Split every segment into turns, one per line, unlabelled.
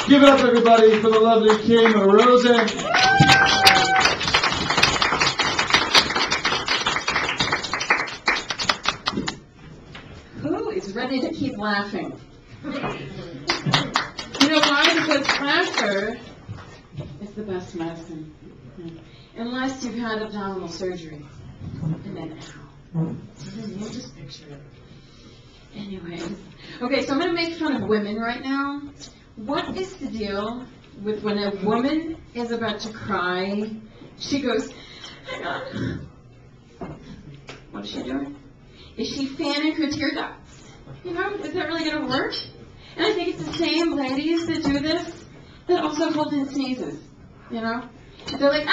Give it up, everybody, for the lovely Kim Rosen.
Who is ready to keep laughing? You know why? Because laughter is the best medicine. Unless you've had abdominal surgery. And then, ow. You just picture it. Anyways. Okay, so I'm going to make fun of women right now. What is the deal with when a woman is about to cry, she goes, hang on. What is she doing? Is she fanning her tear ducts? You know, is that really going to work? And I think it's the same ladies that do this that also hold in sneezes. You know? They're like,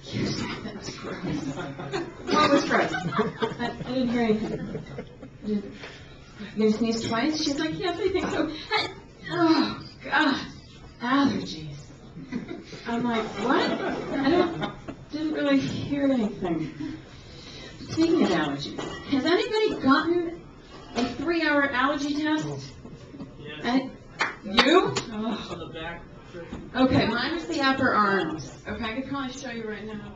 excuse me, that was gross. What was gross? I didn't hear anything. You're going to sneeze twice? She's like, yes, I think so. Oh, God. Allergies. I'm like, what? I didn't really hear anything. Speaking of allergies, has anybody gotten a 3-hour allergy test? Yes. You? Oh. On the back. Okay, mine was the upper arms. Okay, I could probably show you right now.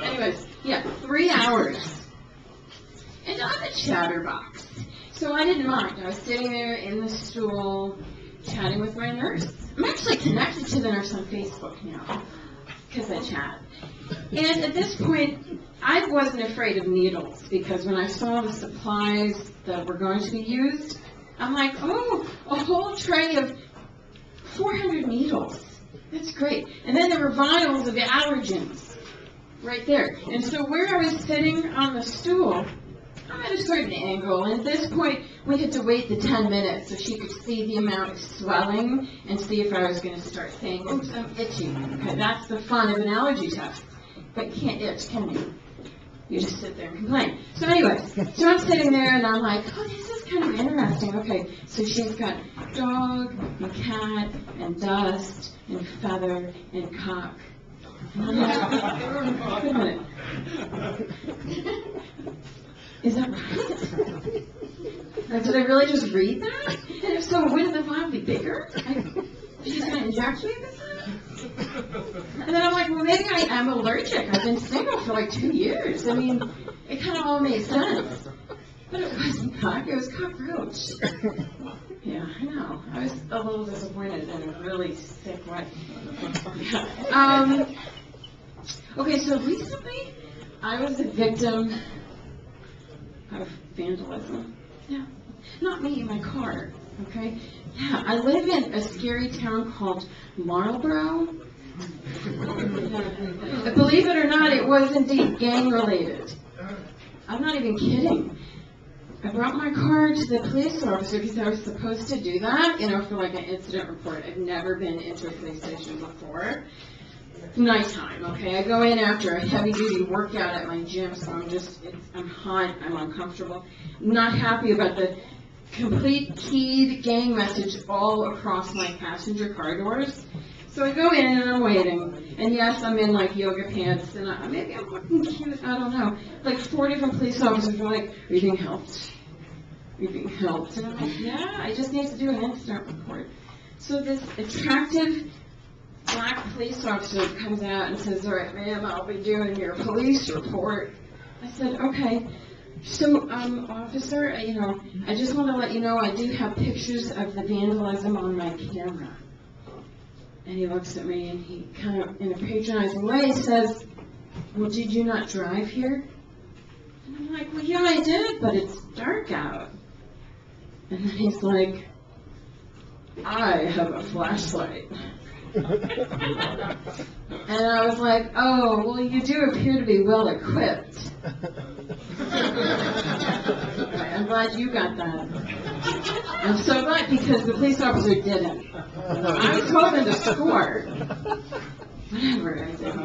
Anyways, yeah, 3 hours. And I'm a chatterbox. So I didn't mind. I was sitting there in the stool, chatting with my nurse. I'm actually connected to the nurse on Facebook now, because I chat. And at this point, I wasn't afraid of needles, because when I saw the supplies that were going to be used, I'm like, oh, a whole tray of 400 needles. That's great. And then there were vials of allergens right there. And so where I was sitting on the stool, I'm at a certain angle, and at this point, we had to wait the 10 minutes so she could see the amount of swelling and see if I was going to start saying, oops, I'm itchy. Okay, that's the fun of an allergy test. But you can't itch, can you? You just sit there and complain. So anyways, so I'm sitting there, and I'm like, oh, this is kind of interesting. Okay, so she's got dog, and cat, and dust, and feather, and cock. And I'm like, wait a minute. Is that right? Did I really just read that? And if so, wouldn't the vial be bigger? She's going to inject me with that? And then I'm like, well, maybe I am allergic. I've been single for like 2 years. I mean, it kind of all made sense. But it wasn't cock, it was cockroach. Yeah, I know. I was a little disappointed in a really sick way. Okay, so recently, I was a victim of vandalism. Yeah. Not me, my car. Okay? Yeah, I live in a scary town called Marlborough. Believe it or not, it was indeed gang-related. I'm not even kidding. I brought my car to the police officer because I was supposed to do that, you know, for like an incident report. I've never been into a police station before. Nighttime, okay? I go in after a heavy-duty workout at my gym, so I'm hot, I'm uncomfortable. I'm not happy about the complete keyed gang message all across my passenger car doors. So I go in and I'm waiting, and yes, I'm in like yoga pants, and maybe I'm looking cute, I don't know. Like 4 different police officers are like, are you being helped? Are you being helped? And I'm like, yeah, I just need to do an incident report. So this attractive black police officer comes out and says, all right, ma'am, I'll be doing your police report. I said, okay. So, officer, I just want to let you know I do have pictures of the vandalism on my camera. And he looks at me and he kind of, in a patronizing way, says, well, did you not drive here? And I'm like, well, yeah, I did, but it's dark out. And then he's like, I have a flashlight. And I was like, oh, well, you do appear to be well equipped. I'm glad you got that. I'm so glad because the police officer didn't. I was hoping to score. Whatever I did.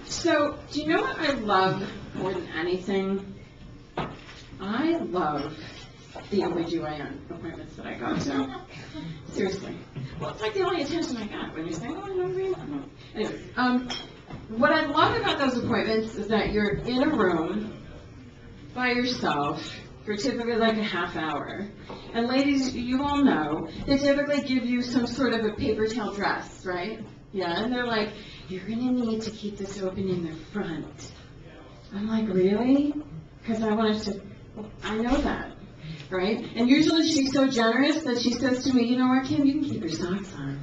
So, do you know what I love more than anything? I love the OBGYN appointments that I go to. Seriously. Well, it's like the only attention I got when you're saying, oh, I don't agree. Anyway, what I love about those appointments is that you're in a room by yourself, for typically like a half hour. And ladies, you all know, they typically give you some sort of a paper towel dress, right? Yeah, and they're like, you're gonna need to keep this open in the front. I'm like, really? Because I wanted to, I know that, right? And usually she's so generous that she says to me, you know what, Kim, you can keep your socks on.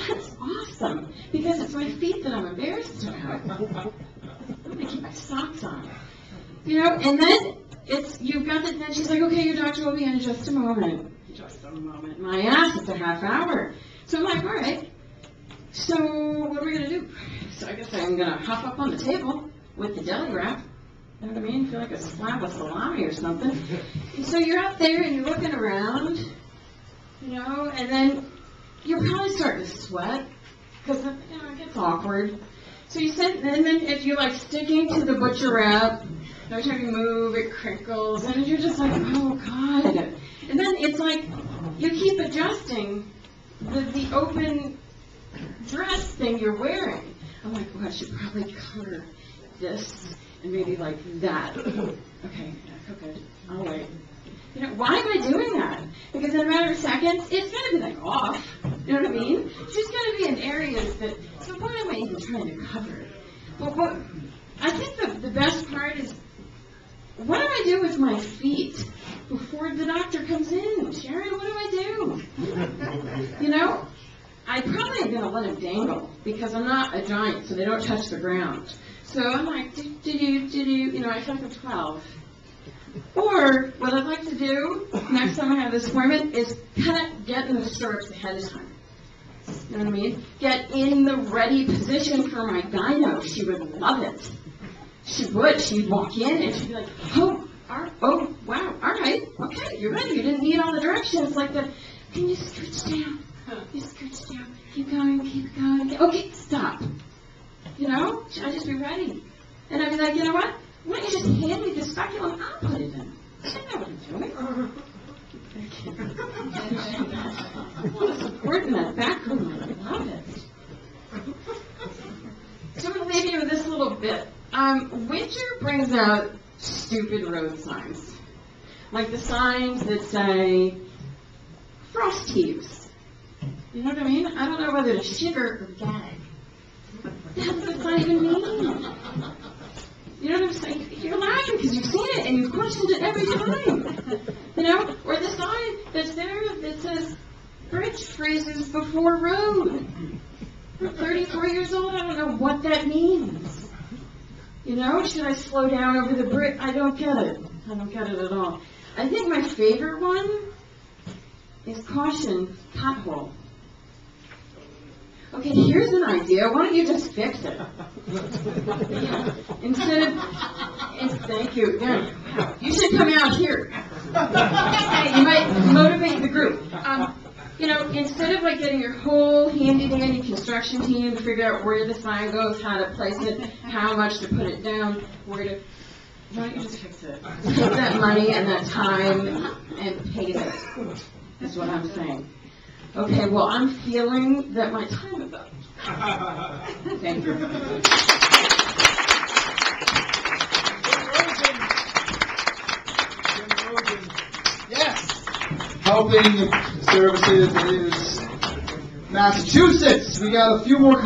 That's awesome, because it's my feet that I'm embarrassed about. I'm gonna keep my socks on. You know, and then you've got then she's like, okay, your doctor will be in just a moment. Just a moment. My ass, it's a half hour. So I'm like, all right. So what are we gonna do? So I guess I'm gonna hop up on the table with the deli wrap. You know what I mean? Feel like a slab of salami or something. And so you're out there and you're looking around, you know, and then you're probably starting to sweat because you know it gets awkward. So you sit, and then if you're like sticking to the butcher wrap, every time you move, it crinkles, and you're just like, oh God. And then it's like you keep adjusting the open dress thing you're wearing. I'm like, well, I should probably color this and maybe like that. Okay, good. I'll wait. You know, why am I doing that? Because in a matter of seconds, it's going to be like off. You know what I mean? It's just going to be in areas that, so why am I even trying to cover it? Well, I think the best part is, what do I do with my feet before the doctor comes in? Sharon, what do I do? You know, I probably am going to let them dangle because I'm not a giant, so they don't touch the ground. So I'm like, you know, I feel like I'm 12. Or what I'd like to do next time I have this appointment is kind of get in the stirrups ahead of time. You know what I mean? Get in the ready position for my gyno. She would love it. She would. She'd walk in and she'd be like, oh, wow, all right, okay, you're ready. You didn't need all the directions like the, can you scooch down? You scooch down. Keep going. Okay, stop. You know? I'd just be ready. And I'd be like, you know what? Why don't you just hand me the speculum? I'll put it in. I know what I'm doing. Well, the support in that back room, I love it. So I'm going to leave you with this little bit. Winter brings out stupid road signs. Like the signs that say, frost heaves. You know what I mean? I don't know whether to shiver or gag. What does the sign even mean? You know what I'm saying? You're laughing because you've seen it and you've questioned it every time. You know? Or the sign that's there that says, bridge freezes before road. I'm 34 years old, I don't know what that means. You know? Should I slow down over the bridge? I don't get it. I don't get it at all. I think my favorite one is caution, pothole. Okay, here's an idea. Why don't you just fix it? Yeah. Thank you. Yeah. You should come out here. You might motivate the group. You know, instead of like getting your whole handy-dandy construction team to figure out where the sign goes, how to place it, how much to put it down, why don't you just fix it? Take that money and that time and pay it. That's what I'm saying. Okay, well, I'm feeling that my time is up. Thank you.
Yes. Helping services is Massachusetts. We got a few more.